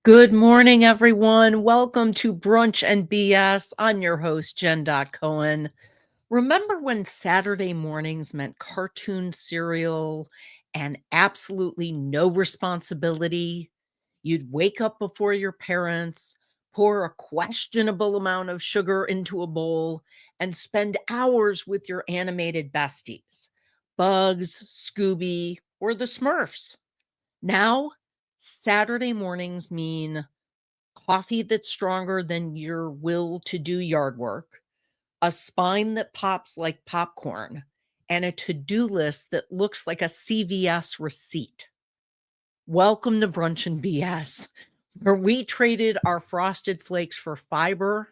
Good morning, everyone. Welcome to Brunch and BS. I'm your host, Jen.Cohen. Remember when Saturday mornings meant cartoon cereal and absolutely no responsibility? You'd wake up before your parents, pour a questionable amount of sugar into a bowl, and spend hours with your animated besties, Bugs, Scooby, or the Smurfs. Now, Saturday mornings mean coffee that's stronger than your will to do yard work, a spine that pops like popcorn, and a to-do list that looks like a CVS receipt. Welcome to Brunch and BS, where we traded our frosted flakes for fiber,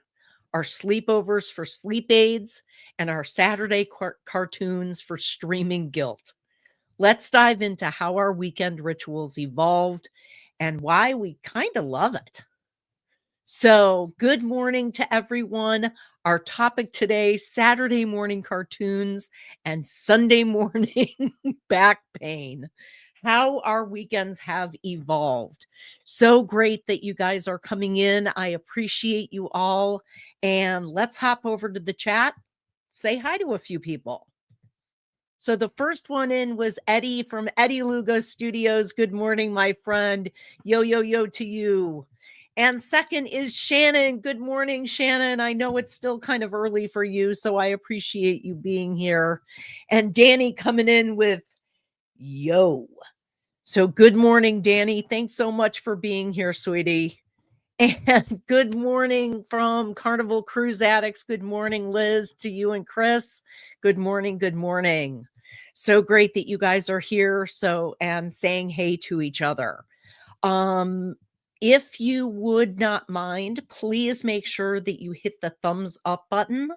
our sleepovers for sleep aids, and our Saturday cartoons for streaming guilt. Let's dive into how our weekend rituals evolved and why we kind of love it. So, good morning to everyone. Our topic today, Saturday morning cartoons and Sunday morning back pain. How our weekends have evolved. So great that you guys are coming in. I appreciate you all. And let's hop over to the chat. Say hi to a few people. So the first one in was Eddie from Eddie Lugo Studios. Good morning, my friend. Yo, yo, yo to you. And second is Shannon. Good morning, Shannon. I know it's still kind of early for you, so I appreciate you being here. And Danny coming in with yo. So good morning, Danny. Thanks so much for being here, sweetie. And good morning from Carnival Cruise Addicts. Good morning, Liz, to you and Chris. Good morning. Good morning. So great that you guys are here. And saying hey to each other. If you would not mind, please make sure that you hit the thumbs up button.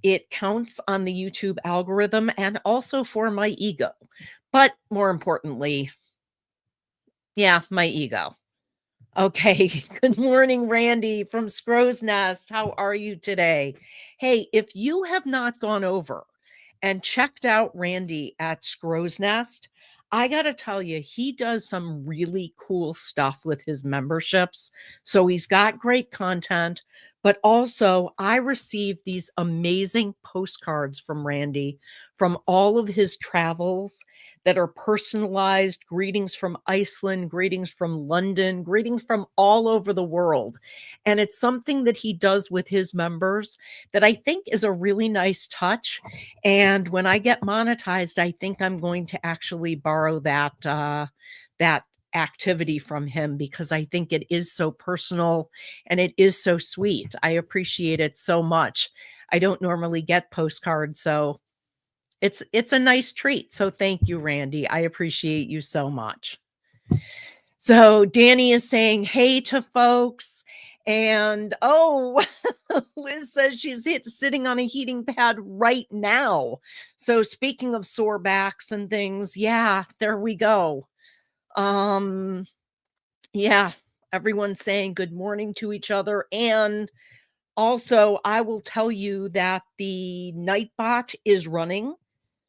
It counts on the YouTube algorithm and also for my ego. But more importantly, my ego. Okay. Good morning, Randy from Scrow's Nest. How are you today? Hey, if you have not gone over and checked out Randy at Scrow's Nest, I got to tell you, he does some really cool stuff with his memberships. So he's got great content, but also I received these amazing postcards from Randy from all of his travels that are personalized, greetings from Iceland, greetings from London, greetings from all over the world. And it's something that he does with his members that I think is a really nice touch. And when I get monetized, I think I'm going to actually borrow that activity from him because I think it is so personal and it is so sweet. I appreciate it so much. I don't normally get postcards, so it's a nice treat. So thank you, Randy. I appreciate you so much. So Danny is saying hey to folks. And Liz says she's sitting on a heating pad right now. So speaking of sore backs and things, yeah, there we go. Everyone's saying good morning to each other. And also, I will tell you that the Nightbot is running.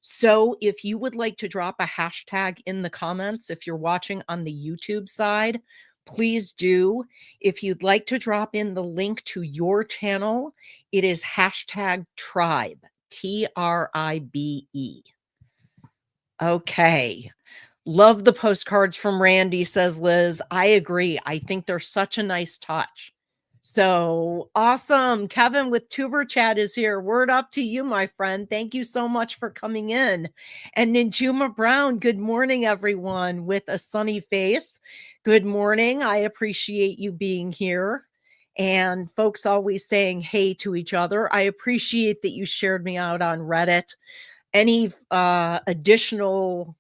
So if you would like to drop a hashtag in the comments, if you're watching on the YouTube side, please do. If you'd like to drop in the link to your channel, it is hashtag tribe, TRIBE. Okay. Love the postcards from Randy, says Liz. I agree. I think they're such a nice touch. So awesome. Kevin with Tuber Chat is here. Word up to you, my friend. Thank you so much for coming in. And Ninjuma Brown, good morning, everyone, with a sunny face. Good morning. I appreciate you being here. And folks always saying hey to each other. I appreciate that you shared me out on Reddit. Any additional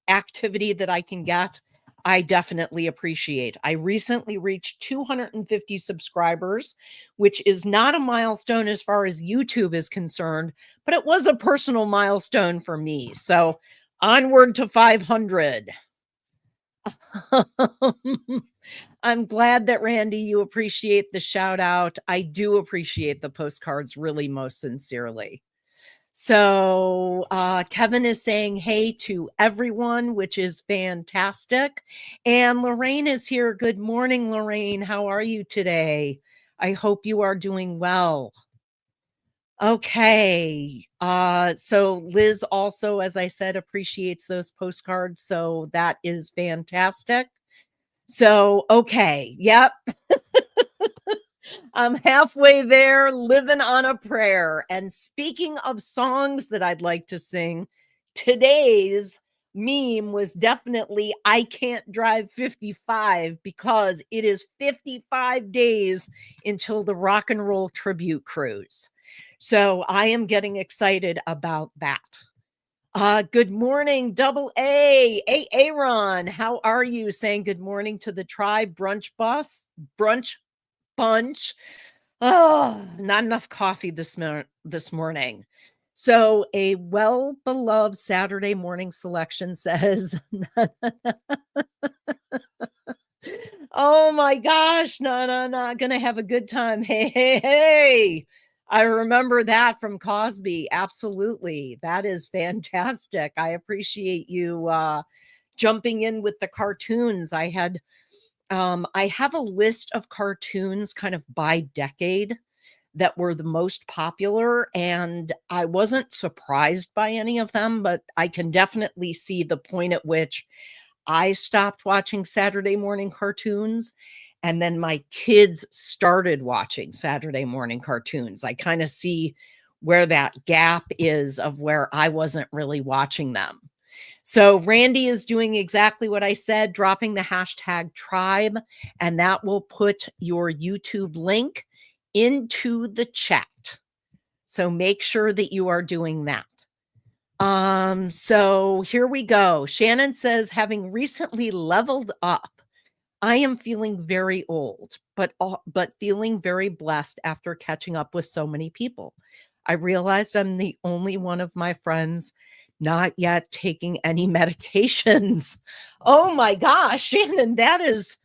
activity that I can get, I definitely appreciate. I recently reached 250 subscribers, which is not a milestone as far as YouTube is concerned, but it was a personal milestone for me. So onward to 500. I'm glad that Randy, you appreciate the shout out. I do appreciate the postcards really most sincerely. So Kevin is saying hey to everyone, which is fantastic. And Lorraine is here. Good morning, Lorraine. How are you today? I hope you are doing well. Okay. So Liz also, as I said, appreciates those postcards. So that is fantastic. So, okay. Yep. I'm halfway there, living on a prayer. And speaking of songs that I'd like to sing, today's meme was definitely I Can't Drive 55 because it is 55 days until the rock and roll tribute cruise. So I am getting excited about that. Good morning, double A. Aaron, how are you? Saying good morning to the tribe brunch bunch. Oh, not enough coffee this morning. So a well-beloved Saturday morning selection says, "Oh my gosh, no, gonna have a good time. Hey. I remember that from Cosby. Absolutely. That is fantastic. I appreciate you jumping in with the cartoons. I have a list of cartoons kind of by decade that were the most popular, and I wasn't surprised by any of them, but I can definitely see the point at which I stopped watching Saturday morning cartoons, and then my kids started watching Saturday morning cartoons. I kind of see where that gap is of where I wasn't really watching them. So Randy is doing exactly what I said, dropping the hashtag tribe, and that will put your YouTube link into the chat. So make sure that you are doing that. So here we go. Shannon says, having recently leveled up, I am feeling very old, but feeling very blessed after catching up with so many people. I realized I'm the only one of my friends not yet taking any medications. Oh my gosh, Shannon, that is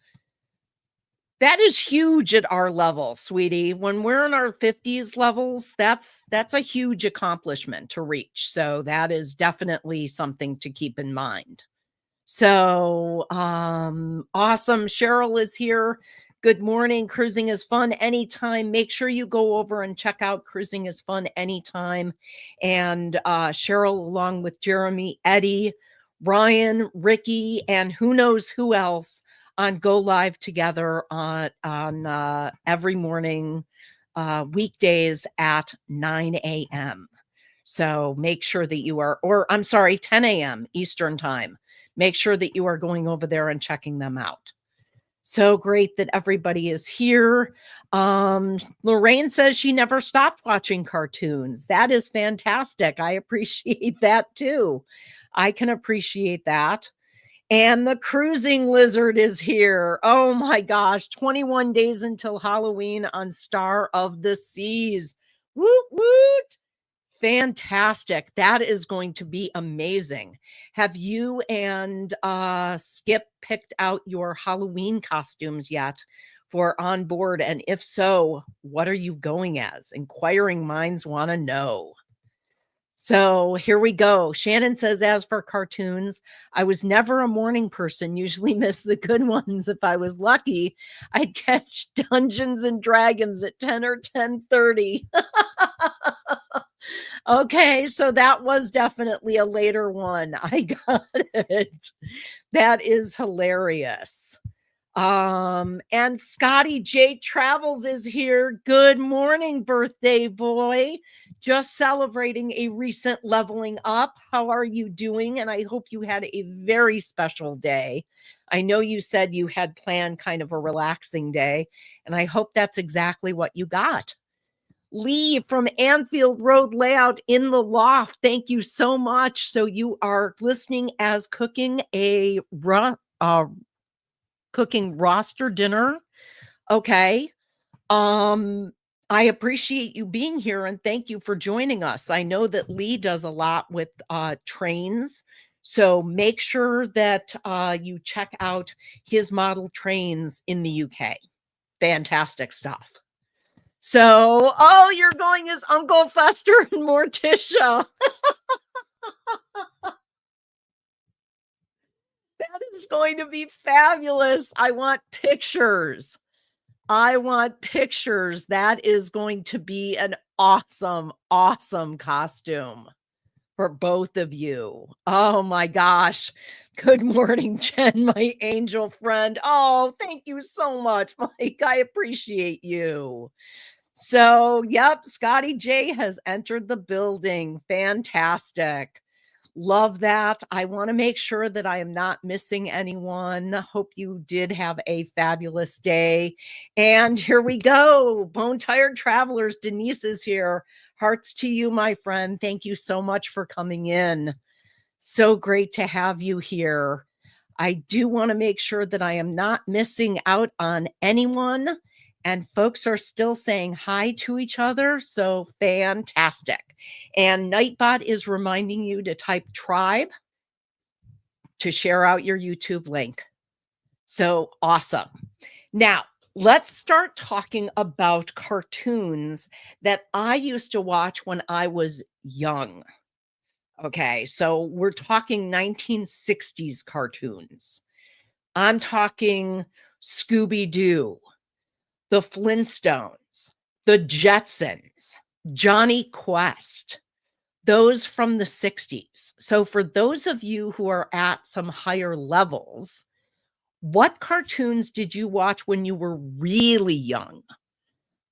huge at our level, sweetie. When we're in our 50s levels, that's a huge accomplishment to reach. So that is definitely something to keep in mind. So, awesome. Cheryl is here. Good morning. Cruising is fun anytime. Make sure you go over and check out Cruising is Fun Anytime. And Cheryl, along with Jeremy, Eddie, Ryan, Ricky, and who knows who else on Go Live together on every morning, weekdays at 9 a.m. So make sure that you are, or I'm sorry, 10 a.m. Eastern time. Make sure that you are going over there and checking them out. So great that everybody is here. Lorraine says she never stopped watching cartoons. That is fantastic. I appreciate that too. I can appreciate that. And the cruising lizard is here. Oh my gosh, 21 days until Halloween on Star of the Seas. Woot woot. Fantastic. That is going to be amazing. Have you and Skip picked out your Halloween costumes yet for on board? And if so, what are you going as? Inquiring minds want to know. So here we go. Shannon says, as for cartoons, I was never a morning person, usually miss the good ones. If I was lucky, I'd catch Dungeons and Dragons at 10 or 10:30. Okay, so that was definitely a later one. I got it. That is hilarious. And Scotty J Travels is here. Good morning, birthday boy. Just celebrating a recent leveling up. How are you doing? And I hope you had a very special day. I know you said you had planned kind of a relaxing day, and I hope that's exactly what you got. Lee from Anfield Road Layout in the Loft. Thank you so much. So you are listening as cooking a cooking roster dinner. Okay. I appreciate you being here and thank you for joining us. I know that Lee does a lot with trains. So make sure that you check out his model trains in the UK. Fantastic stuff. So, oh, you're going as Uncle Fester and Morticia. That is going to be fabulous. I want pictures. I want pictures. That is going to be an awesome, awesome costume for both of you. Oh my gosh. Good morning, Jen, my angel friend. Oh, thank you so much, Mike. I appreciate you. So, yep, Scotty J has entered the building. Fantastic. Love that. I want to make sure that I am not missing anyone. Hope you did have a fabulous day. And here we go. Bone Tired Travelers, Denise is here. Hearts to you, my friend. Thank you so much for coming in. So great to have you here. I do want to make sure that I am not missing out on anyone. And folks are still saying hi to each other. So fantastic. And Nightbot is reminding you to type tribe to share out your YouTube link. So awesome. Now, let's start talking about cartoons that I used to watch when I was young. Okay, so we're talking 1960s cartoons. I'm talking Scooby Doo, the Flintstones, the Jetsons, Johnny Quest, those from the 60s. So, for those of you who are at some higher levels, what cartoons did you watch when you were really young?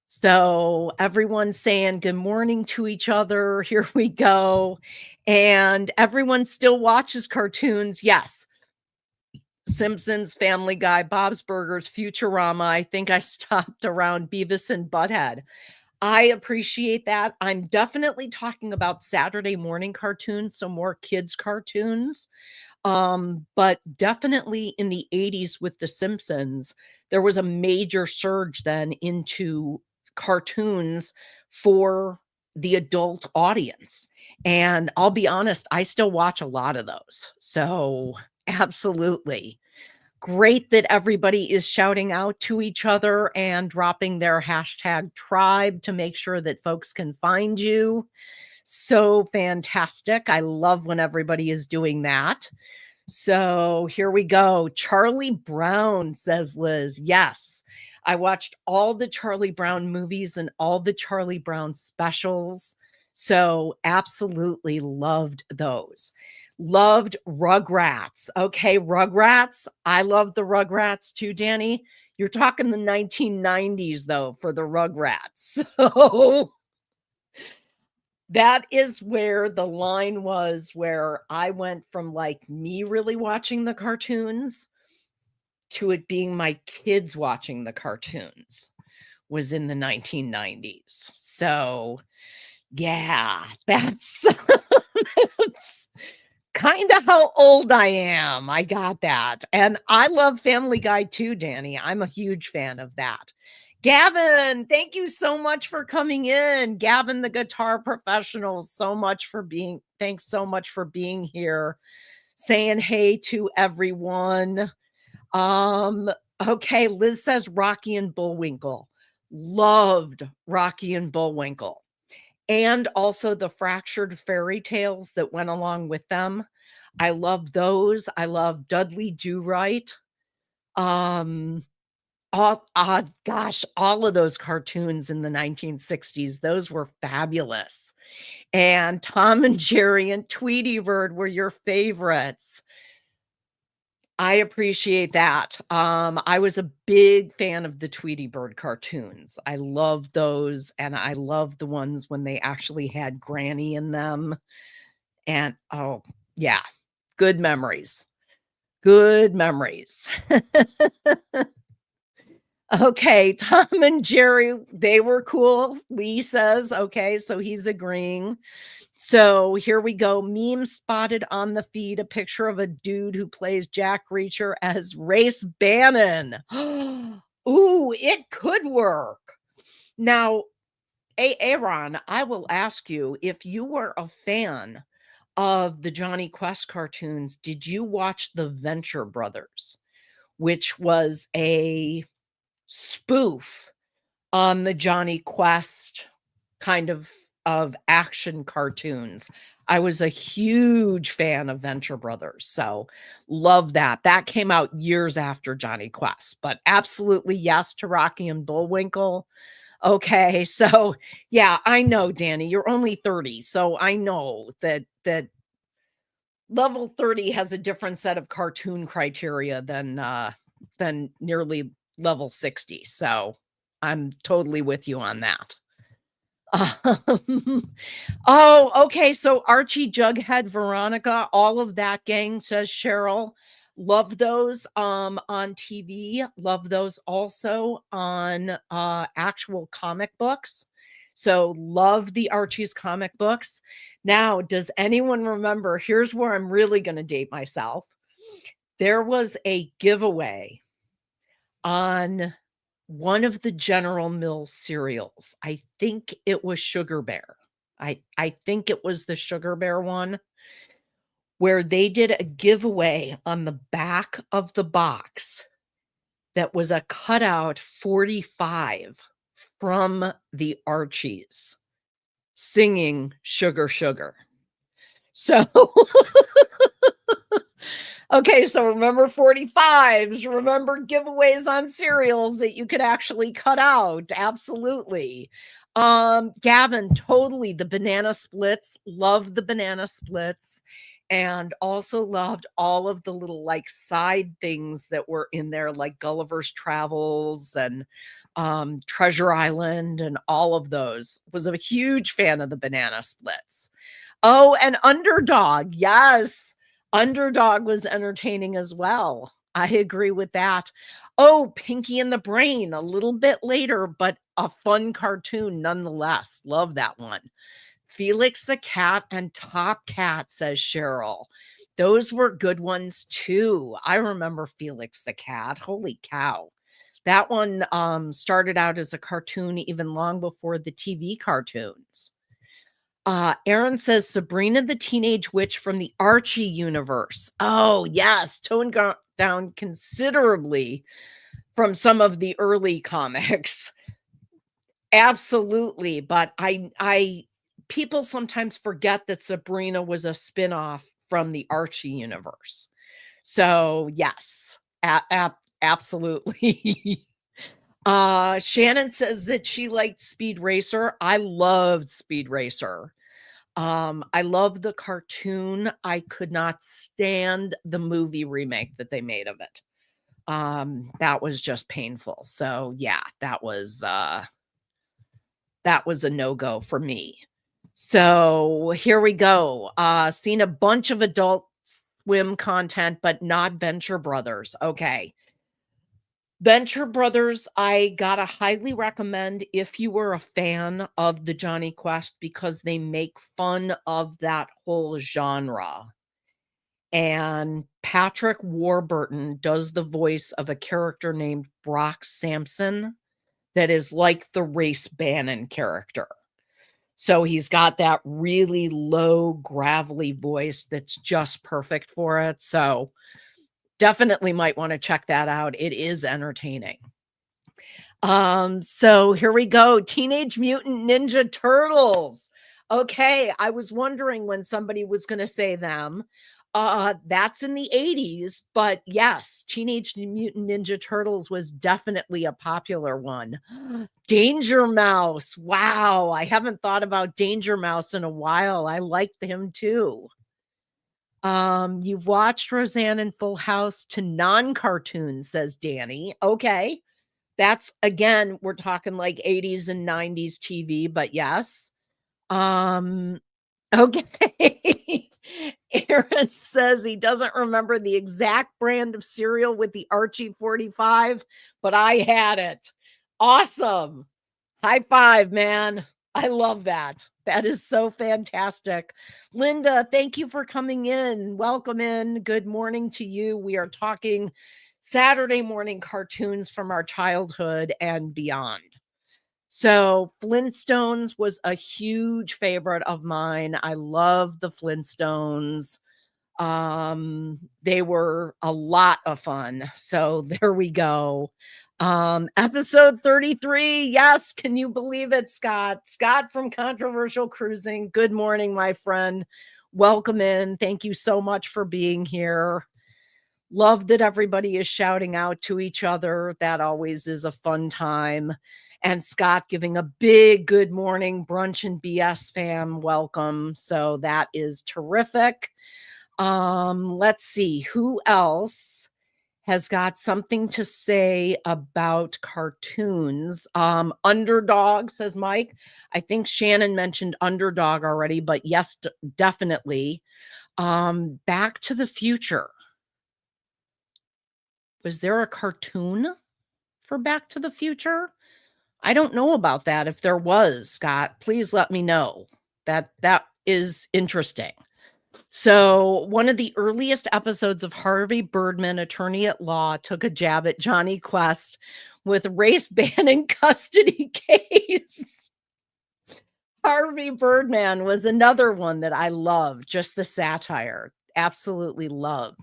So, everyone's saying good morning to each other. Here we go. And everyone still watches cartoons. Yes. Simpsons, Family Guy, Bob's Burgers, Futurama. I think I stopped around Beavis and Butthead. I appreciate that. I'm definitely talking about Saturday morning cartoons, so more kids cartoons. But definitely in the 80s with The Simpsons, there was a major surge then into cartoons for the adult audience. And I'll be honest, I still watch a lot of those. So, absolutely. Great that everybody is shouting out to each other and dropping their hashtag tribe to make sure that folks can find you. So fantastic. I love when everybody is doing that. So here we go. Charlie Brown, says Liz. Yes, I watched all the Charlie Brown movies and all the Charlie Brown specials. So absolutely loved those. Loved Rugrats. Okay, Rugrats. I love the Rugrats too, Danny. You're talking the 1990s, though, for the Rugrats. So that is where the line was where I went from, like, me really watching the cartoons to it being my kids watching the cartoons was in the 1990s. So, yeah, that's that's kinda how old I am. I got that. And I love Family Guy too, Danny. I'm a huge fan of that. Gavin, thank you so much for coming in. Gavin, the guitar professional, thanks so much for being here, saying hey to everyone. Um, okay, Liz says Rocky and Bullwinkle. Loved Rocky and Bullwinkle. And also the fractured fairy tales that went along with them. I love those. I love Dudley Do Right. Um, gosh, all of those cartoons in the 1960s, those were fabulous. And Tom and Jerry and Tweety Bird were your favorites. I appreciate that. I was a big fan of the Tweety Bird cartoons. I love those, and I love the ones when they actually had Granny in them. And oh, yeah, good memories. Good memories. Okay, Tom and Jerry, they were cool. Lee says, okay, so he's agreeing. So here we go. Meme spotted on the feed a picture of a dude who plays Jack Reacher as Race Bannon. Ooh, it could work. Now, Aaron, I will ask you, if you were a fan of the Johnny Quest cartoons, did you watch the Venture Brothers, which was a spoof on the Johnny Quest kind of action cartoons. I was a huge fan of Venture Brothers, so love that. That came out years after Johnny Quest, but absolutely yes to Rocky and Bullwinkle. Okay, so yeah, I know, Danny, you're only 30, so I know that level 30 has a different set of cartoon criteria than nearly level 60. So I'm totally with you on that. Um, oh, okay. So Archie, Jughead, Veronica, all of that gang, says Cheryl. Love those on TV. Love those also on actual comic books. So love the Archie's comic books. Now, does anyone remember? Here's where I'm really going to date myself. There was a giveaway on one of the General Mills cereals. I think it was Sugar Bear. I think it was the Sugar Bear one where they did a giveaway on the back of the box that was a cutout 45 from the Archies singing Sugar Sugar. So okay, so remember 45s, remember giveaways on cereals that you could actually cut out. Absolutely. Gavin, totally the banana splits, loved the banana splits, and also loved all of the little like side things that were in there, like Gulliver's Travels and Treasure Island and all of those. Was a huge fan of the banana splits. Oh, and Underdog. Yes. Underdog was entertaining as well. I agree with that. Oh, Pinky and the Brain, a little bit later, but a fun cartoon nonetheless. Love that one. Felix the Cat and Top Cat, says Cheryl. Those were good ones too. I remember Felix the Cat. Holy cow. That one started out as a cartoon even long before the TV cartoons. Aaron says Sabrina the Teenage Witch from the Archie universe. Oh, yes, toned down considerably from some of the early comics. Absolutely, but I people sometimes forget that Sabrina was a spin-off from the Archie universe. So, yes, absolutely. Shannon says that she liked Speed Racer. I loved Speed Racer. I love the cartoon. I could not stand the movie remake that they made of it. That was just painful. So yeah, that was a no-go for me. So here we go. Seen a bunch of Adult Swim content, but not Venture Brothers. Okay. Venture Brothers, I gotta highly recommend if you were a fan of the Johnny Quest because they make fun of that whole genre. And Patrick Warburton does the voice of a character named Brock Sampson that is like the Race Bannon character. So he's got that really low, gravelly voice that's just perfect for it. So definitely might want to check that out. It is entertaining. So here we go. Teenage Mutant Ninja Turtles. Okay, I was wondering when somebody was going to say them. That's in the 80s, but yes, Teenage Mutant Ninja Turtles was definitely a popular one. Danger Mouse. Wow, I haven't thought about Danger Mouse in a while. I liked him too. You've watched Roseanne and Full House to non-cartoons, says Danny. Okay. That's again, we're talking like 80s and 90s TV, but yes. Okay. Aaron says he doesn't remember the exact brand of cereal with the Archie 45, but I had it. Awesome. High five, man. I love that. That is so fantastic. Linda, thank you for coming in. Welcome in. Good morning to you. We are talking Saturday morning cartoons from our childhood and beyond. So Flintstones was a huge favorite of mine. I love the Flintstones. They were a lot of fun. So there we go. Episode 33. Yes, can you believe it, Scott? Scott from Controversial Cruising. Good morning, my friend. Welcome in. Thank you so much for being here. Love that everybody is shouting out to each other. That always is a fun time. And Scott giving a big good morning, Brunch and BS fam. Welcome. So that is terrific. Let's see who else has got something to say about cartoons. Underdog, says Mike. I think Shannon mentioned Underdog already, but yes, definitely. Back to the Future. Was there a cartoon for Back to the Future? I don't know about that. If there was, Scott, please let me know. That is interesting. So, one of the earliest episodes of Harvey Birdman, Attorney at Law, took a jab at Johnny Quest with race ban in custody case. Harvey Birdman was another one that I loved, just the satire. Absolutely love.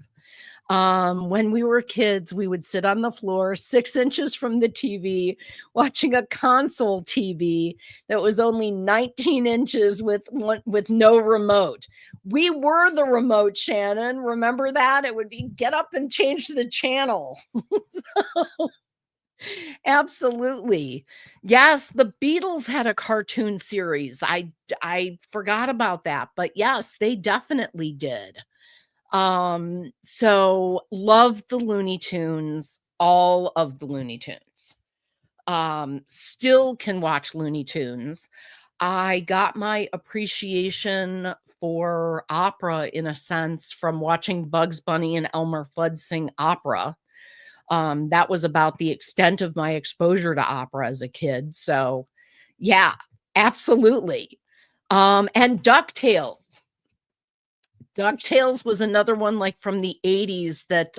When we were kids, we would sit on the floor 6 inches from the TV watching a console TV that was only 19 inches with no remote. We were the remote, Shannon. Remember that? It would be get up and change the channel. Absolutely. Yes, the Beatles had a cartoon series. I forgot about that, but yes, they definitely did. So love the Looney Tunes, all of the Looney Tunes. Still can watch Looney Tunes. I got my appreciation for opera in a sense from watching Bugs Bunny and Elmer Fudd sing opera. That was about the extent of my exposure to opera as a kid. So yeah, absolutely. And DuckTales. DuckTales was another one like from the 80s that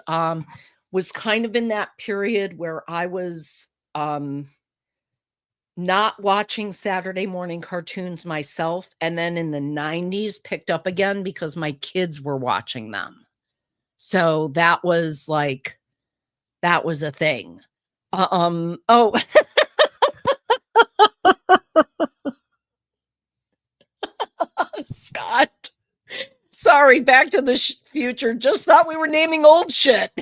was kind of in that period where I was not watching Saturday morning cartoons myself, and then in the 90s picked up again because my kids were watching them. So that was a thing. Oh, Scott. Sorry, Back to the Future. Just thought we were naming old shit.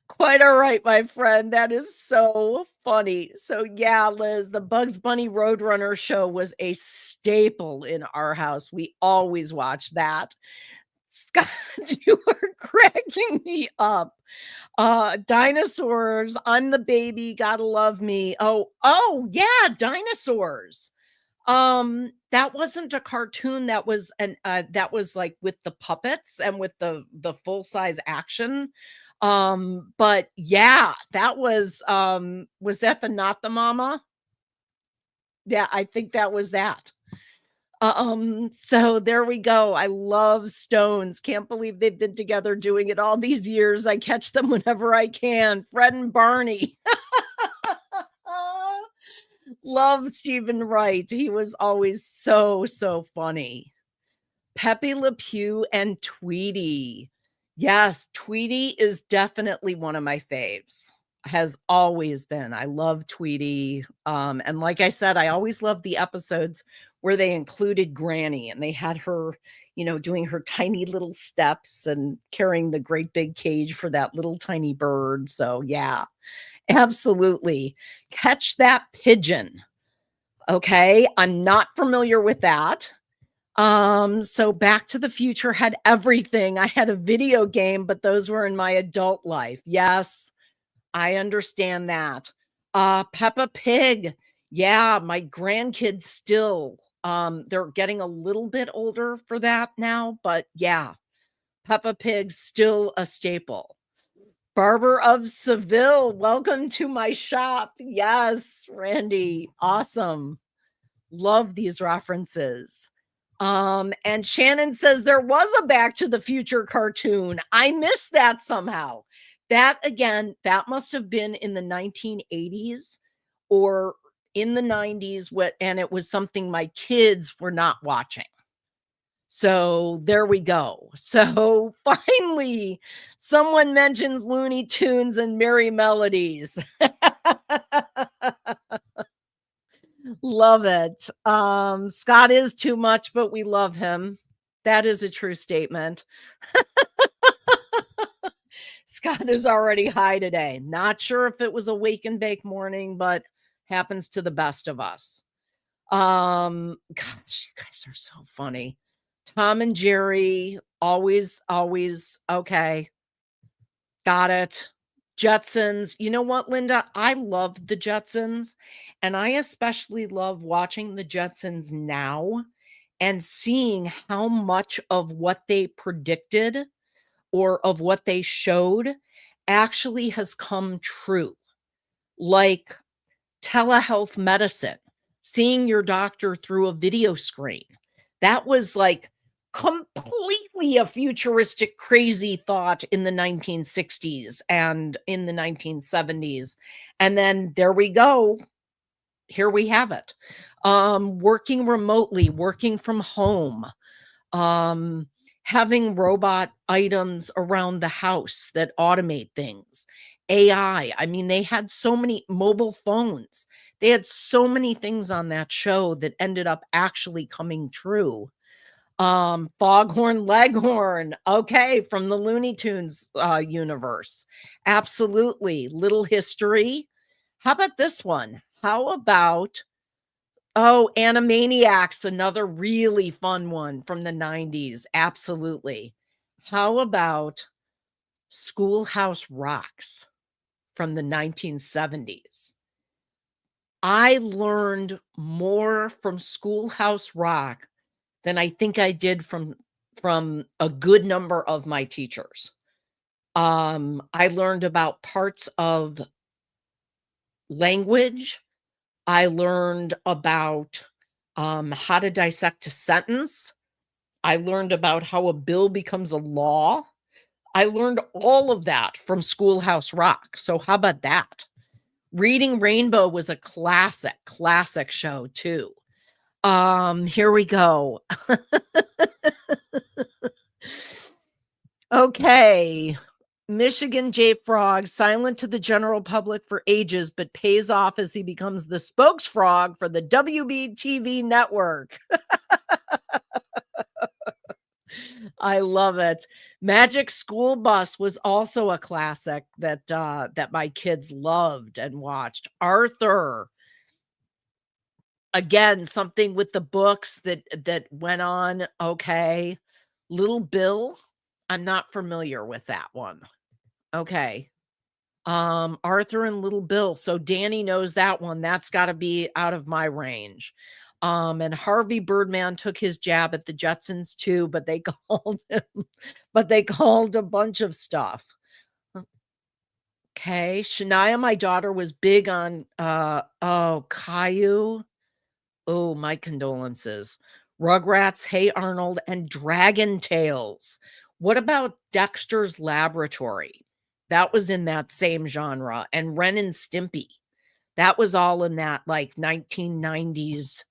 Quite all right, my friend. That is so funny. So yeah, Liz, the Bugs Bunny Roadrunner show was a staple in our house. We always watched that. Scott, you are cracking me up. Dinosaurs, I'm the baby, gotta love me. Oh yeah, dinosaurs. That wasn't a cartoon, that was like with the puppets and with the full size action. But yeah, that was that the Not the Mama? Yeah, I think that was that. So there we go. I love Stones. Can't believe they've been together doing it all these years. I catch them whenever I can. Fred and Barney. Love Stephen Wright. He was always so funny. Pepe Le Pew and Tweety. Yes, Tweety is definitely one of my faves. Has always been. I love Tweety. And like I said, I always loved the episodes where they included Granny and they had her, doing her tiny little steps and carrying the great big cage for that little tiny bird. So yeah, absolutely. Catch That Pigeon. Okay, I'm not familiar with that. So Back to the Future had everything. I had a video game, but those were in my adult life. Yes, I understand that. Peppa Pig. Yeah, my grandkids still. They're getting a little bit older for that now, but yeah, Peppa Pig still a staple. Barber of Seville, welcome to my shop. Yes, Randy, awesome. Love these references. And Shannon says there was a Back to the Future cartoon. I missed that somehow. That again, that must have been in the 1980s or in the 90s, and it was something my kids were not watching. So there we go. So finally, someone mentions Looney Tunes and Merry Melodies. Love it. Scott is too much, but we love him. That is a true statement. Scott is already high today. Not sure if it was a wake and bake morning, but happens to the best of us. Gosh, you guys are so funny. Tom and Jerry, always okay. Got it. Jetsons. You know what, Linda? I love the Jetsons, and I especially love watching the Jetsons now and seeing how much of what they predicted or of what they showed actually has come true. Like telehealth medicine, seeing your doctor through a video screen. That was like completely a futuristic, crazy thought in the 1960s and in the 1970s. And then there we go. Here we have it. Working remotely, working from home, um, having robot items around the house that automate things. AI. I mean, they had so many mobile phones. They had so many things on that show that ended up actually coming true. Foghorn Leghorn. Okay, from the Looney Tunes universe. Absolutely. Little history. How about this one? How about Oh, Animaniacs, another really fun one from the 90s. Absolutely. How about Schoolhouse Rocks from the 1970s? I learned more from Schoolhouse Rock than I think I did from a good number of my teachers. I learned about parts of language. I learned about how to dissect a sentence. I learned about how a bill becomes a law. I learned all of that from Schoolhouse Rock. So how about that? Reading Rainbow was a classic show too. Here we go. Okay. Michigan J Frog, silent to the general public for ages, but pays off as he becomes the spokesfrog for the WB TV network. I love it. Magic School Bus was also a classic that my kids loved and watched. Arthur, again, something with the books that went on. Okay. Little Bill, I'm not familiar with that one. Okay. Arthur and Little Bill. So Danny knows that one. That's got to be out of my range. And Harvey Birdman took his jab at the Jetsons too, but they called him, but they called a bunch of stuff. Okay. Shania, my daughter, was big on Caillou. Oh, my condolences. Rugrats, Hey Arnold, and Dragon Tales. What about Dexter's Laboratory? That was in that same genre. And Ren and Stimpy. That was all in that like 1990s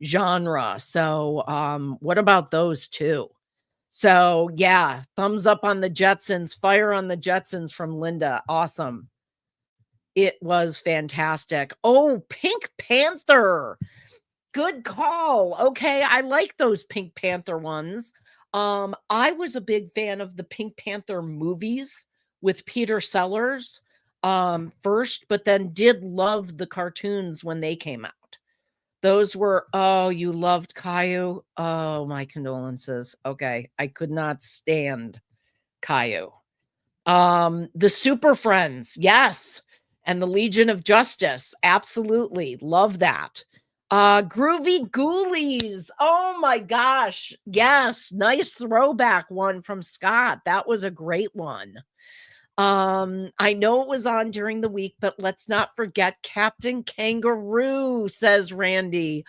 genre. So, what about those two? So, yeah, thumbs up on the Jetsons, fire on the Jetsons from Linda. Awesome. It was fantastic. Oh, Pink Panther. Good call. Okay, I like those Pink Panther ones. I was a big fan of the Pink Panther movies with Peter Sellers, first, but then did love the cartoons when they came out. Those were oh, you loved Caillou? Oh, my condolences. Okay, I could not stand Caillou. The Super Friends, yes, and the Legion of Justice, absolutely, love that. Groovy Ghoulies, oh my gosh, yes, nice throwback one from Scott, that was a great one. I know it was on during the week, but let's not forget Captain Kangaroo, says Randy.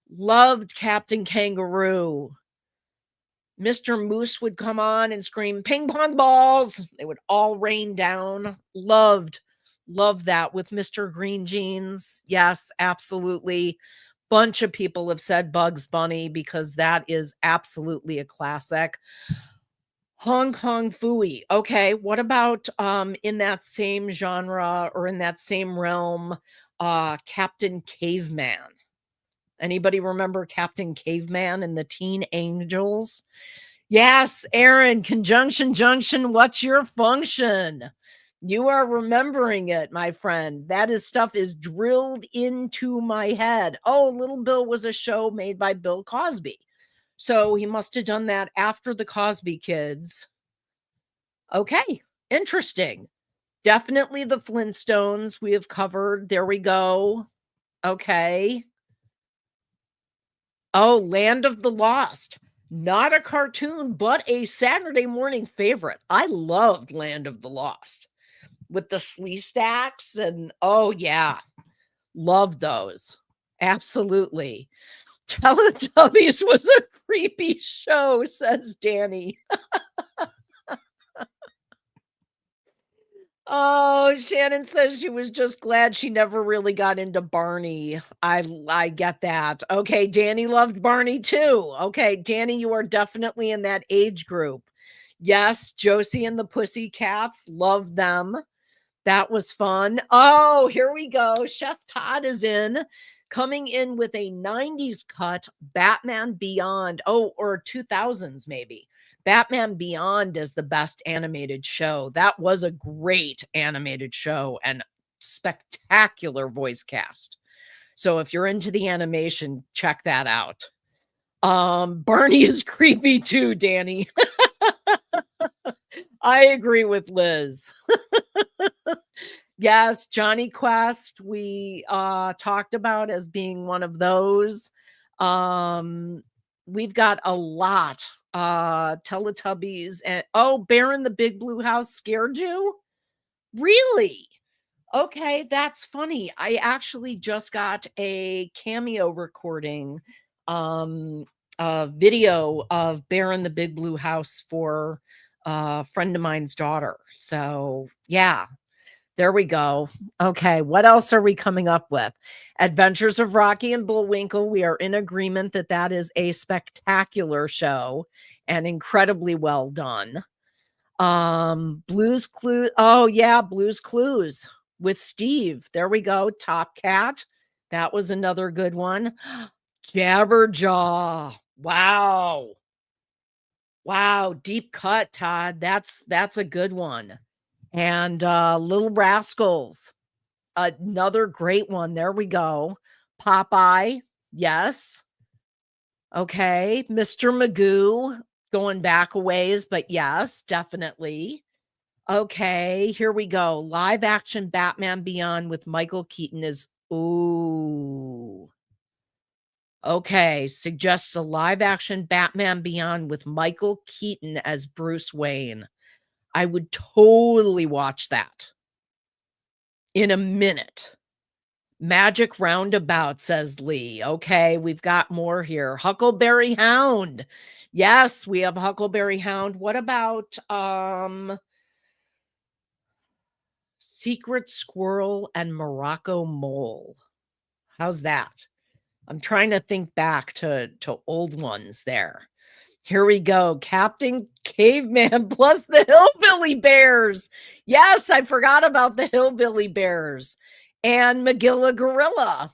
Loved Captain Kangaroo. Mr. Moose would come on and scream, ping pong balls. They would all rain down. Loved that with Mr. Green Jeans. Yes, absolutely. bunch of people have said Bugs Bunny because that is absolutely a classic. Hong Kong Phooey. Okay, what about, in that same genre or in that same realm, Captain Caveman? Anybody remember Captain Caveman and the Teen Angels? Yes, Aaron, conjunction junction, what's your function? You are remembering it, my friend. That is stuff is drilled into my head. Oh, Little Bill was a show made by Bill Cosby. So he must have done that after the Cosby Kids. Okay, interesting. Definitely the Flintstones we have covered. There we go. Okay. Oh, Land of the Lost. Not a cartoon, but a Saturday morning favorite. I loved Land of the Lost with the Slee Stacks and oh yeah, love those. Absolutely. Teletubbies was a creepy show, says Danny. Oh, Shannon says she was just glad she never really got into Barney. I get that. Okay, Danny loved Barney too. Okay, Danny, you are definitely in that age group. Yes, Josie and the Pussycats, love them. That was fun. Oh, here we go. Chef Todd is coming in with a 90s cut, Batman Beyond. Oh, or 2000s maybe. Batman Beyond is the best animated show. That was a great animated show and spectacular voice cast. So if you're into the animation, check that out. Barney is creepy too, Danny. I agree with Liz. Yes, Johnny Quest, we talked about as being one of those. Um, we've got a lot. Teletubbies and oh, Bear in the Big Blue House scared you? Really? Okay, that's funny. I actually just got a cameo recording, a video of Bear in the Big Blue House for a friend of mine's daughter. So yeah, there we go. Okay, what else are we coming up with? Adventures of Rocky and Bullwinkle. We are in agreement that that is a spectacular show and incredibly well done. Blues Clues. Oh yeah, Blues Clues with Steve. There we go. Top Cat. That was another good one. Jabberjaw. Wow. Wow, deep cut, Todd. That's a good one. And Little Rascals. Another great one. There we go. Popeye. Yes. Okay. Mr. Magoo. Going back a ways, but yes, definitely. Okay, here we go. Live action Batman Beyond with Michael Keaton is ooh. Okay, suggests a live action Batman Beyond with Michael Keaton as Bruce Wayne. I would totally watch that in a minute. Magic Roundabout, says Lee. Okay, we've got more here. Huckleberry Hound. Yes, we have Huckleberry Hound. What about Secret Squirrel and Morocco Mole? How's that? I'm trying to think back to old ones there. Here we go. Captain Caveman plus the Hillbilly Bears. Yes, I forgot about the Hillbilly Bears. And Magilla Gorilla.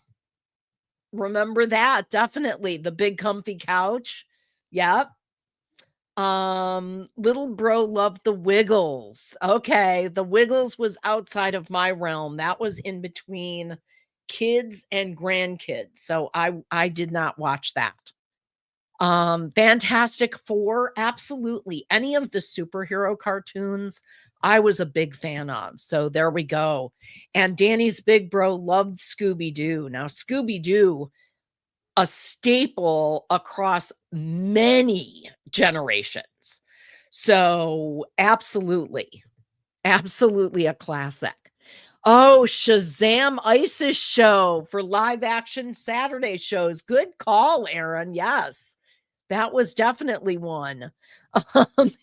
Remember that, definitely. The big comfy couch. Yep. Little bro loved the Wiggles. Okay, the Wiggles was outside of my realm. That was in between kids and grandkids. So I did not watch that. Fantastic Four, absolutely. Any of the superhero cartoons, I was a big fan of. So there we go. And Danny's big bro loved Scooby Doo. Now, Scooby Doo, a staple across many generations. So absolutely, absolutely a classic. Oh, Shazam Isis show for live action Saturday shows. Good call, Aaron. Yes. That was definitely one.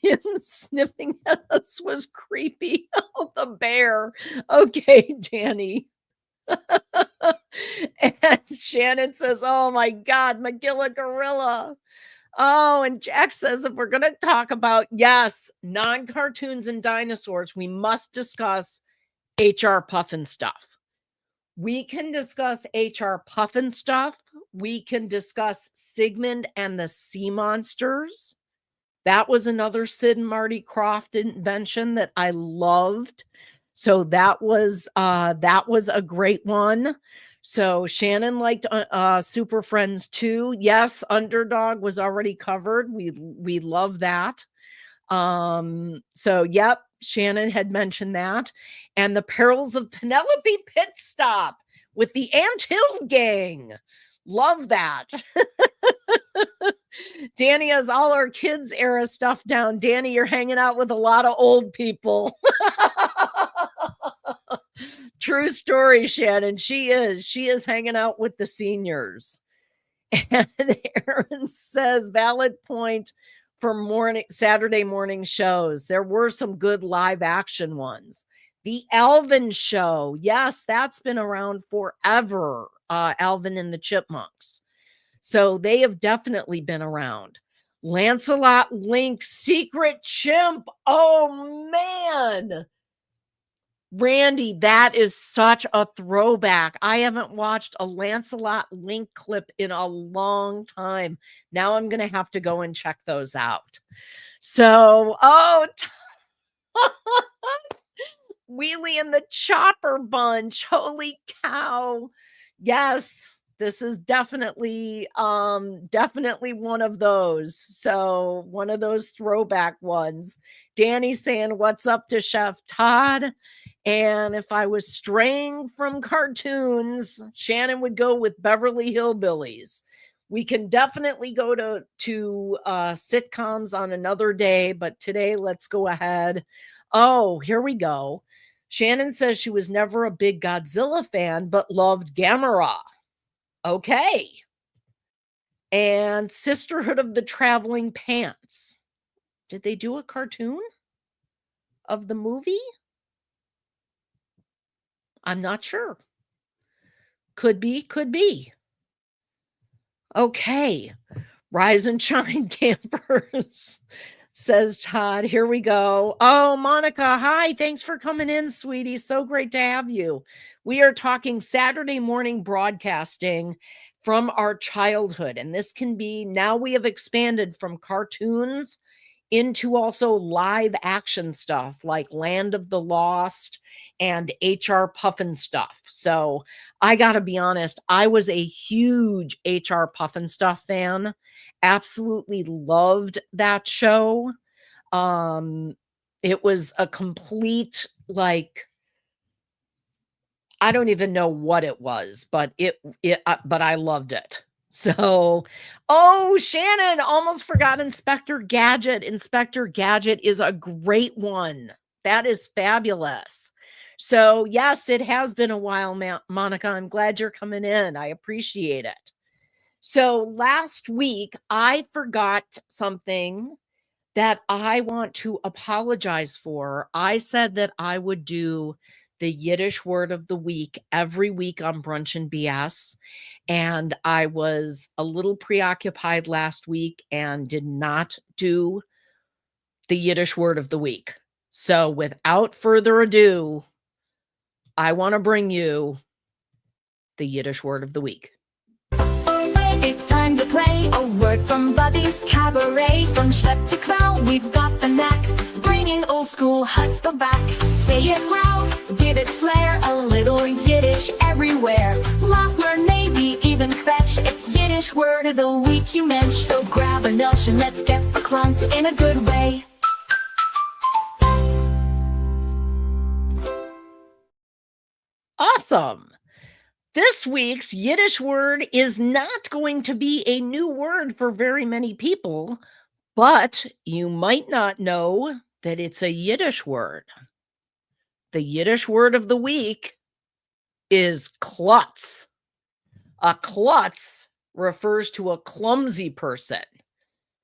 Him sniffing at us was creepy. Oh, the bear. Okay, Danny. And Shannon says, "Oh my God, Magilla Gorilla." Oh, and Jack says, if we're going to talk about, yes, non-cartoons and dinosaurs, we must discuss HR Puffin stuff. We can discuss HR Puffin stuff. We can discuss Sigmund and the Sea Monsters. That was another Sid and Marty Krofft invention that I loved. So that was a great one. So Shannon liked Super Friends 2. Yes, Underdog was already covered. We love that. So yep, Shannon had mentioned that. And The Perils of Penelope Pit Stop with the Ant Hill Gang. Love that. Danny has all our kids era stuff down. Danny, you're hanging out with a lot of old people. True story, Shannon. She is hanging out with the seniors. And Aaron says, valid point for Saturday morning shows. There were some good live action ones. The Alvin Show. Yes, that's been around forever. Alvin and the Chipmunks. So they have definitely been around. Lancelot Link, Secret Chimp. Oh, man. Randy, that is such a throwback. I haven't watched a Lancelot Link clip in a long time. Now I'm going to have to go and check those out. So, Wheelie and the Chopper Bunch. Holy cow. Yes, this is definitely one of those. So one of those throwback ones. Danny saying, what's up to Chef Todd? And if I was straying from cartoons, Shannon would go with Beverly Hillbillies. We can definitely go to sitcoms on another day, but today let's go ahead. Oh, here we go. Shannon says she was never a big Godzilla fan, but loved Gamera. Okay. And Sisterhood of the Traveling Pants. Did they do a cartoon of the movie? I'm not sure. Could be. Okay. Rise and shine, campers, says Todd. Here we go. Oh, Monica, hi. Thanks for coming in, sweetie. So great to have you. We are talking Saturday morning broadcasting from our childhood. And this can be, now we have expanded from cartoons into also live action stuff like Land of the Lost and HR Puffin stuff. So I got to be honest, I was a huge HR Puffin stuff fan. Absolutely loved that show. It was a complete, like, I don't even know what it was, but but I loved it. So, oh, Shannon, almost forgot Inspector Gadget. Inspector Gadget is a great one. That is fabulous. So, yes, it has been a while, Monica. I'm glad you're coming in. I appreciate it. So, last week, I forgot something that I want to apologize for. I said that I would do the Yiddish word of the week every week on Brunch and BS. And I was a little preoccupied last week and did not do the Yiddish word of the week. So without further ado, I want to bring you the Yiddish word of the week. It's time to play a word from Buddy's Cabaret. From Schlepp to Crow, we've got the knack, bringing old school chutzpah back. Say it loud, give it flair, a little Yiddish everywhere. Laugh, learn, maybe even fetch. It's Yiddish word of the week you mensch. So grab a nosh and let's get verklempt in a good way. Awesome. This week's Yiddish word is not going to be a new word for very many people, but you might not know that it's a Yiddish word. The Yiddish word of the week is klutz. A klutz refers to a clumsy person.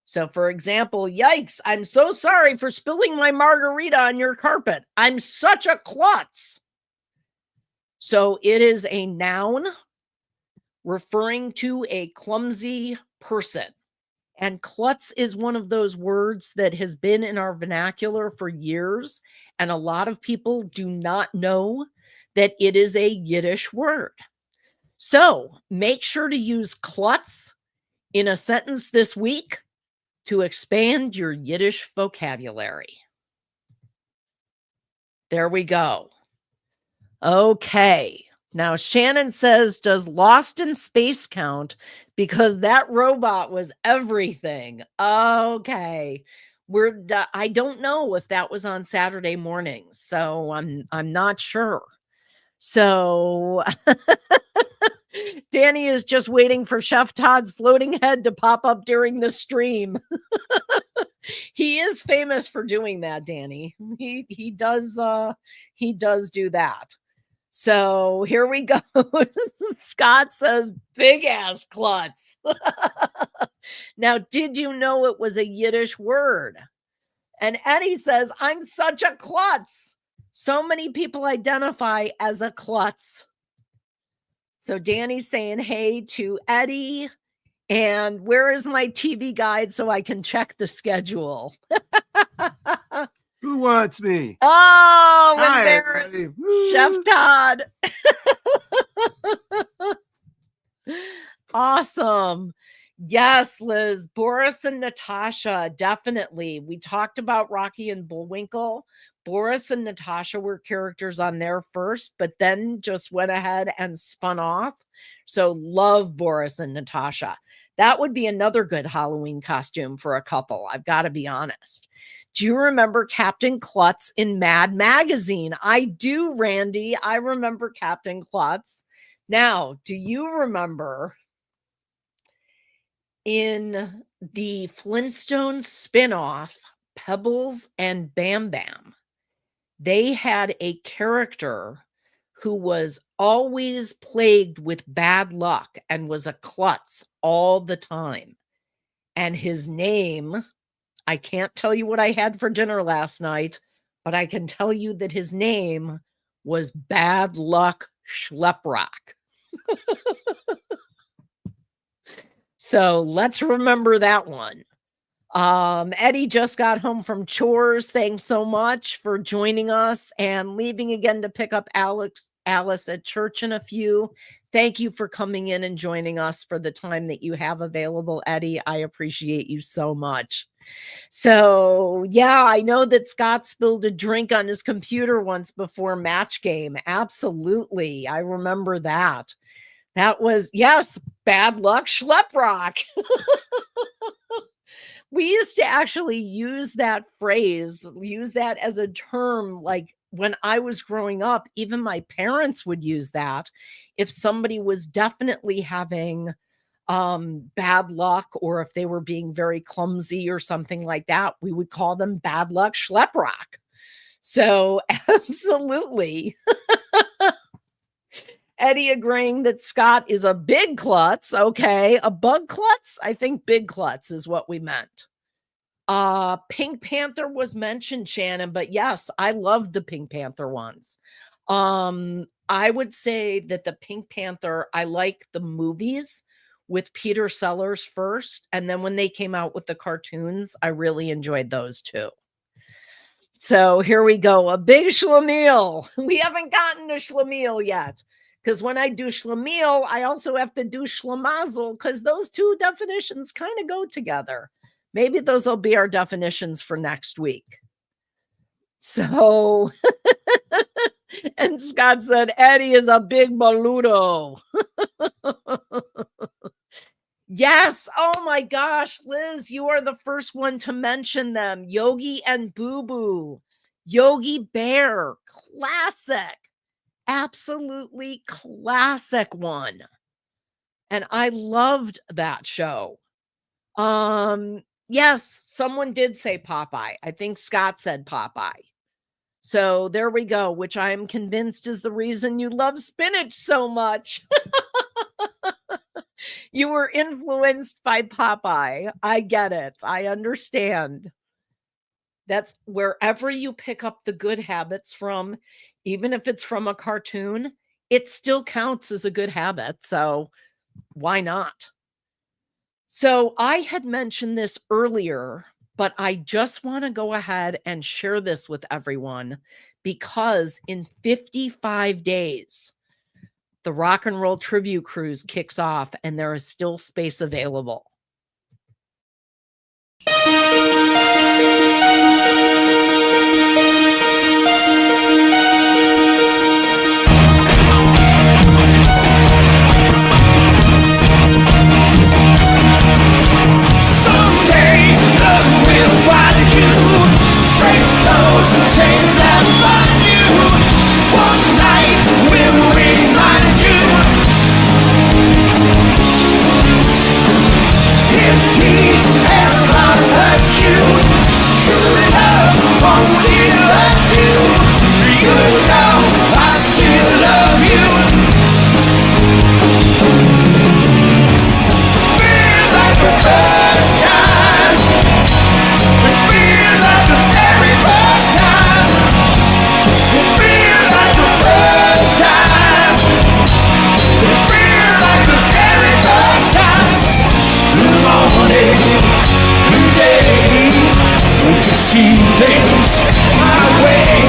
So, for example, yikes, I'm so sorry for spilling my margarita on your carpet. I'm such a klutz. So it is a noun referring to a clumsy person. And klutz is one of those words that has been in our vernacular for years, and a lot of people do not know that it is a Yiddish word. So make sure to use klutz in a sentence this week to expand your Yiddish vocabulary. There we go. Okay. Now, Shannon says, does Lost in Space count? Because that robot was everything. Okay. I don't know if that was on Saturday mornings, so I'm not sure. So Danny is just waiting for Chef Todd's floating head to pop up during the stream. He is famous for doing that, Danny. He does do that. So here we go. Scott says, big ass klutz. Now, did you know it was a Yiddish word? And Eddie says, I'm such a klutz. So many people identify as a klutz. So Danny's saying hey to Eddie. And where is my TV guide so I can check the schedule? Who wants me? Oh, Hi, embarrassed. everybody. Chef Todd. Awesome. Yes, Liz, Boris and Natasha, definitely. We talked about Rocky and Bullwinkle. Boris and Natasha were characters on there first, but then just went ahead and spun off. So love Boris and Natasha. That would be another good Halloween costume for a couple. I've got to be honest. Do you remember Captain Klutz in Mad Magazine? I do, Randy. I remember Captain Klutz. Now, do you remember in the Flintstones spinoff, Pebbles and Bam Bam, they had a character who was always plagued with bad luck and was a klutz all the time. And his name, I can't tell you what I had for dinner last night, but I can tell you that his name was Bad Luck Schleprock. So let's remember that one. Eddie just got home from chores. Thanks so much for joining us and leaving again to pick up Alice at church in a few. Thank you for coming in and joining us for the time that you have available, Eddie. I appreciate you so much. So, yeah, I know that Scott spilled a drink on his computer once before match game. Absolutely. I remember that. That was, yes, Bad Luck Schleprock. We used to actually use that phrase, use that as a term. Like when I was growing up, even my parents would use that if somebody was definitely having bad luck, or if they were being very clumsy or something like that, we would call them Bad Luck Schleprock. So absolutely. Eddie agreeing that Scott is a big klutz. Okay. A bug klutz? I think big klutz is what we meant. Pink Panther was mentioned, Shannon, but yes, I loved the Pink Panther ones. I would say that the Pink Panther, I like the movies with Peter Sellers first. And then when they came out with the cartoons, I really enjoyed those too. So here we go. A big schlemiel. We haven't gotten to schlemiel yet. Because when I do schlemiel, I also have to do schlemazel, because those two definitions kind of go together. Maybe those will be our definitions for next week. So, and Scott said, Eddie is a big boludo. Yes. Oh my gosh, Liz, you are the first one to mention them. Yogi and Boo Boo. Yogi Bear. Classic. Absolutely classic one. And I loved that show. Yes, someone did say Popeye. I think Scott said Popeye. So there we go, which I'm convinced is the reason you love spinach so much. You were influenced by Popeye. I get it. I understand. That's wherever you pick up the good habits from, even if it's from a cartoon, it still counts as a good habit. So Why not? So I had mentioned this earlier, but I just want to go ahead and share this with everyone because in 55 days, the Rock and Roll Tribute Cruise kicks off and there is still space available. See things my way.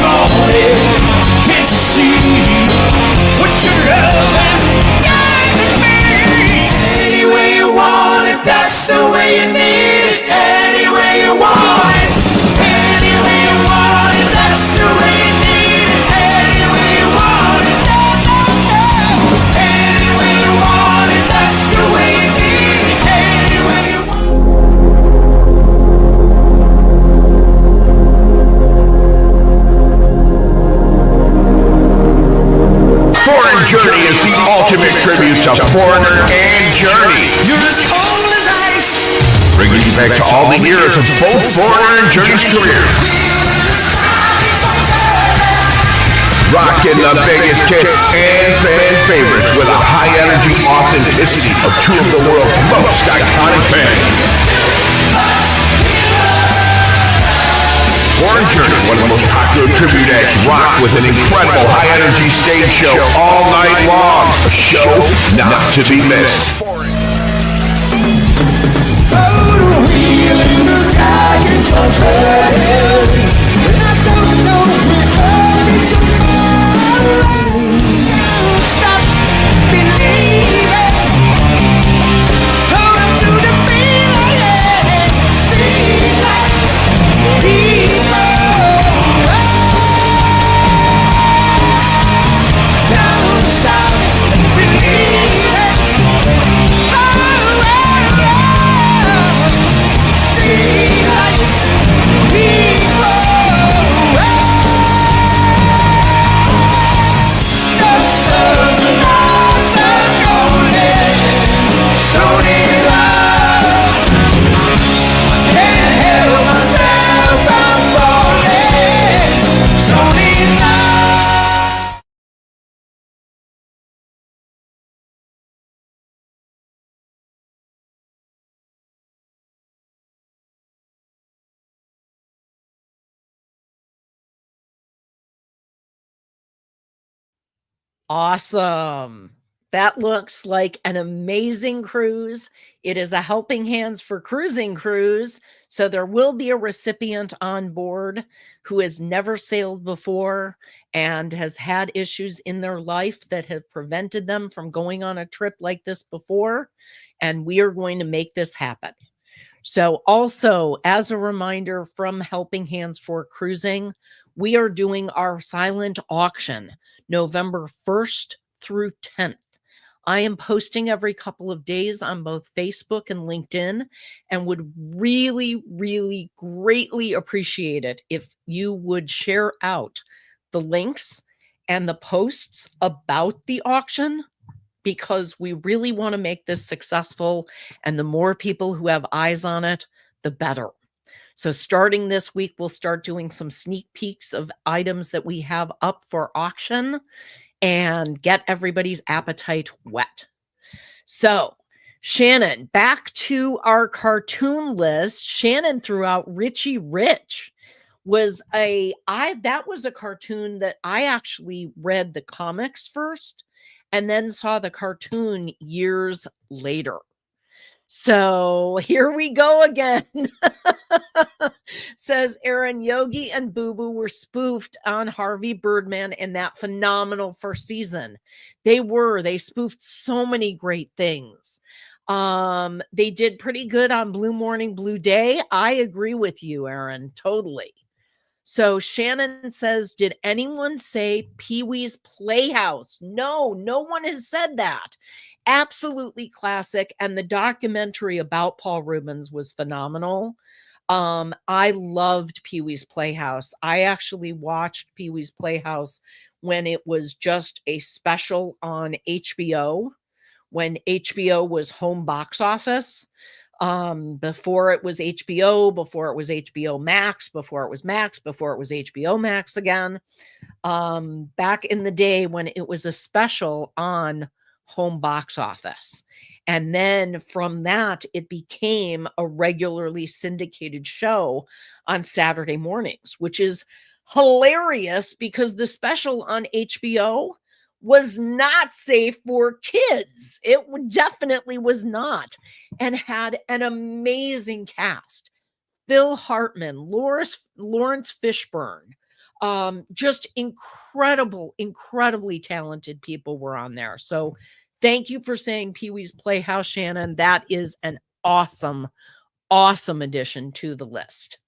Morning, can't you see what your love has given me? Any way you want it, that's the way you need it. Any way you want it, any way you want it, that's the way you need it. Any way you want it, any way you want it, that's the way you need it. Any way you want it. Foreign Journey is the ultimate tribute to Foreigner and Journey. You're as cold as ice. Bringing you back to all the years of both Foreigner and Journey's career. Rocking the biggest hits and fan favorites with a high energy authenticity of two of the world's most iconic bands. Foreign Journey, one of the most popular tribute acts, rock with an incredible high-energy stage show all night long. A show not to be missed. Stop believing. Hold on to the feeling. See lights, people. Don't stop believing. See lights, people. Awesome. That looks like an amazing cruise. It is a Helping Hands for Cruising cruise. So there will be a recipient on board who has never sailed before and has had issues in their life that have prevented them from going on a trip like this before. And we are going to make this happen. So also, as a reminder from Helping Hands for Cruising, we are doing our silent auction November 1st through 10th. I am posting every couple of days on both Facebook and LinkedIn and would really, really greatly appreciate it if you would share out the links and the posts about the auction, because we really want to make this successful. And the more people who have eyes on it, the better. So starting this week, we'll start doing some sneak peeks of items that we have up for auction and get everybody's appetite whet. So Shannon, back to our cartoon list. Shannon threw out Richie Rich. That was a cartoon that I actually read the comics first and then saw the cartoon years later. So here we go again. Says Aaron, Yogi and Boo Boo were spoofed on Harvey Birdman in that phenomenal first season. They spoofed so many great things. They did pretty good on Blue Morning, Blue Day. I agree with you, Aaron, totally. So Shannon says, did anyone say Pee-wee's Playhouse? No, no one has said that. Absolutely classic. And the documentary about Paul Rubens was phenomenal. I loved Pee-wee's Playhouse. I actually watched Pee-wee's Playhouse when it was just a special on HBO, when HBO was home box office. Before it was HBO, before it was HBO Max, before it was Max, before it was HBO Max again. Back in the day when it was a special on home box office. And then from that, it became a regularly syndicated show on Saturday mornings, which is hilarious because the special on HBO was not safe for kids. It definitely was not, and had an amazing cast. Phil Hartman, Lawrence Fishburne, just incredibly talented people were on there. So thank you for saying Pee-wee's Playhouse, Shannon. That is an awesome addition to the list.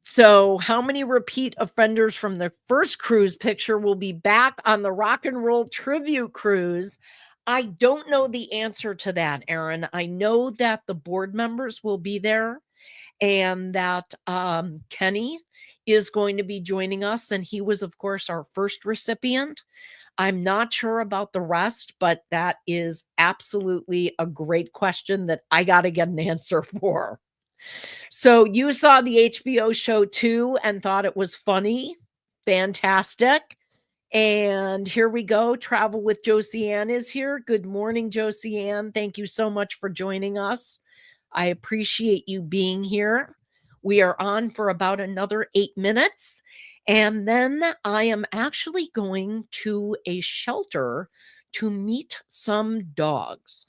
So how many repeat offenders from the first cruise picture will be back on the Rock and Roll Tribute Cruise? I don't know the answer to that, Aaron. I know that the board members will be there and that Kenny is going to be joining us. And he was, of course, our first recipient. I'm not sure about the rest, but that is absolutely a great question that I got to get an answer for. So you saw the HBO show too and thought it was funny. Fantastic. And here we go. Travel with Josie Ann is here. Good morning, Josie Ann. Thank you so much for joining us. I appreciate you being here. We are on for about another 8 minutes. And then I am actually going to a shelter to meet some dogs.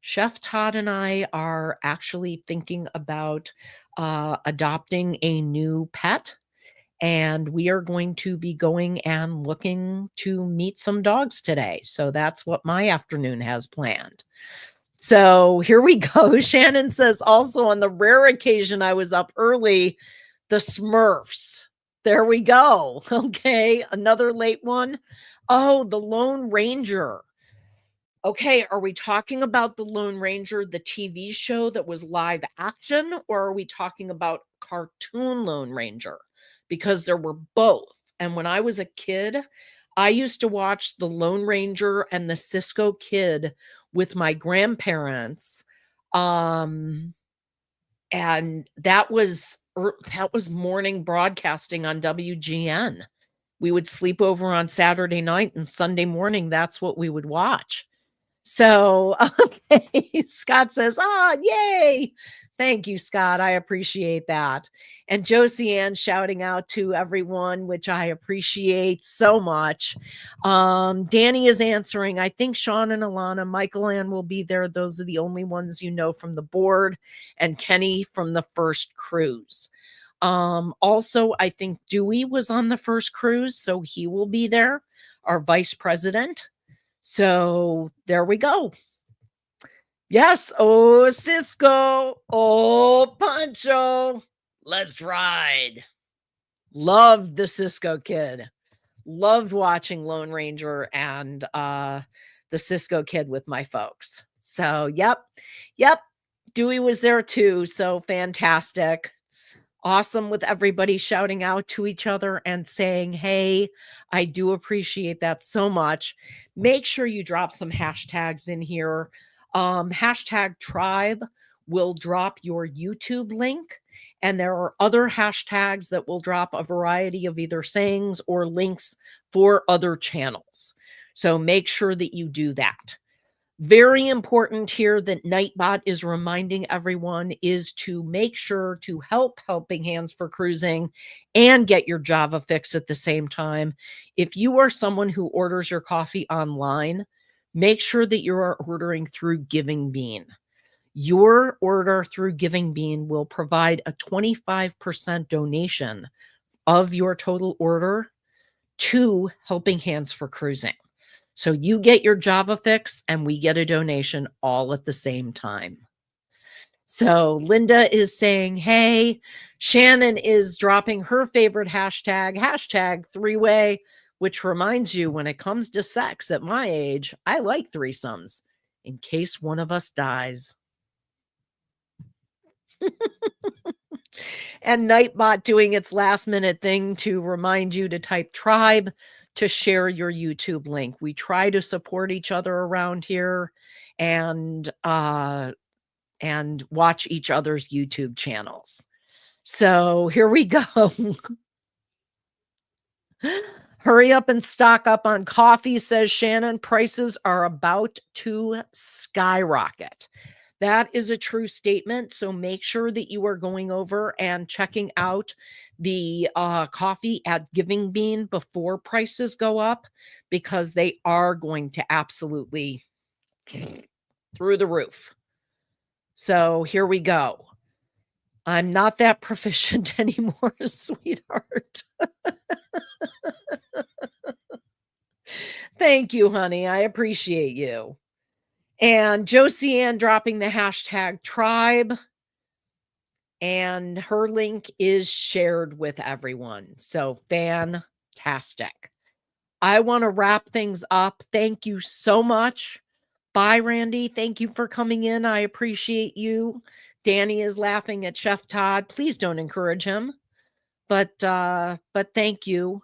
Chef Todd and I are actually thinking about adopting a new pet, and we are going to be going and looking to meet some dogs today. So that's what my afternoon has planned. So here we go. Shannon says, also on the rare occasion I was up early, the Smurfs. There we go. Okay, another late one. Oh, the Lone Ranger. Okay, are we talking about the Lone Ranger, the TV show that was live action, or are we talking about cartoon Lone Ranger? Because there were both. And when I was a kid, I used to watch the Lone Ranger and the Cisco Kid with my grandparents. And that was morning broadcasting on WGN. We would sleep over on Saturday night, and Sunday morning, that's what we would watch. So, okay, Scott says, yay. Thank you, Scott. I appreciate that. And Josie Ann shouting out to everyone, which I appreciate so much. Danny is answering. I think Sean and Alana, Michael Ann will be there. Those are the only ones you know from the board, and Kenny from the first cruise. Also, I think Dewey was on the first cruise, so he will be there, our vice president. So there we go. Yes. Oh, Cisco. Oh, Pancho. Let's ride. Loved the Cisco Kid. Loved watching Lone Ranger and the Cisco Kid with my folks. So, yep. Dewey was there too. So fantastic. Awesome with everybody shouting out to each other and saying, hey, I do appreciate that so much. Make sure you drop some hashtags in here. Hashtag tribe will drop your YouTube link. And there are other hashtags that will drop a variety of either sayings or links for other channels. So make sure that you do that. Very important here that Nightbot is reminding everyone is to make sure to help Helping Hands for Cruising and get your Java fix at the same time. If you are someone who orders your coffee online, make sure that you are ordering through Giving Bean. Your order through Giving Bean will provide a 25% donation of your total order to Helping Hands for Cruising. So you get your Java fix and we get a donation all at the same time. So Linda is saying, hey, Shannon is dropping her favorite hashtag three-way, which reminds you, when it comes to sex at my age, I like threesomes in case one of us dies. And Nightbot doing its last minute thing to remind you to type tribe to share your YouTube link. We try to support each other around here and watch each other's YouTube channels. So here we go. Hurry up and stock up on coffee, says Shannon. Prices are about to skyrocket. That is a true statement. So make sure that you are going over and checking out the coffee at Giving Bean before prices go up, because they are going to absolutely through the roof. So here we go. I'm not that proficient anymore, sweetheart. Thank you, honey. I appreciate you. And Josie Ann dropping the hashtag tribe. And her link is shared with everyone. So fantastic. I want to wrap things up. Thank you so much. Bye, Randy. Thank you for coming in. I appreciate you. Danny is laughing at Chef Todd. Please don't encourage him. But thank you.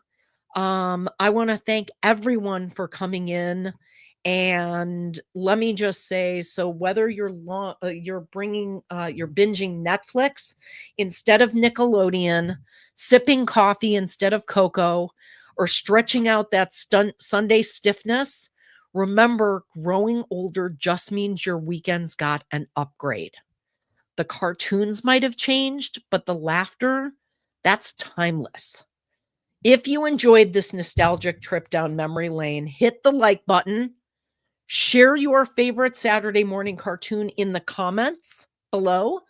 I want to thank everyone for coming in. And let me just say, so whether you're bringing, you're binging Netflix instead of Nickelodeon, sipping coffee instead of cocoa, or stretching out that Sunday stiffness, remember, growing older just means your weekends got an upgrade. The cartoons might have changed, but the laughter, that's timeless. If you enjoyed this nostalgic trip down memory lane, hit the like button. Share your favorite Saturday morning cartoon in the comments below.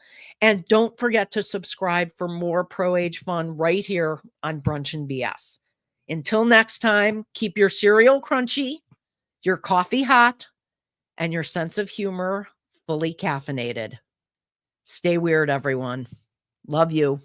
And don't forget to subscribe for more Pro Age fun right here on Brunch and BS. Until next time, keep your cereal crunchy, your coffee hot, and your sense of humor fully caffeinated. Stay weird, everyone. Love you.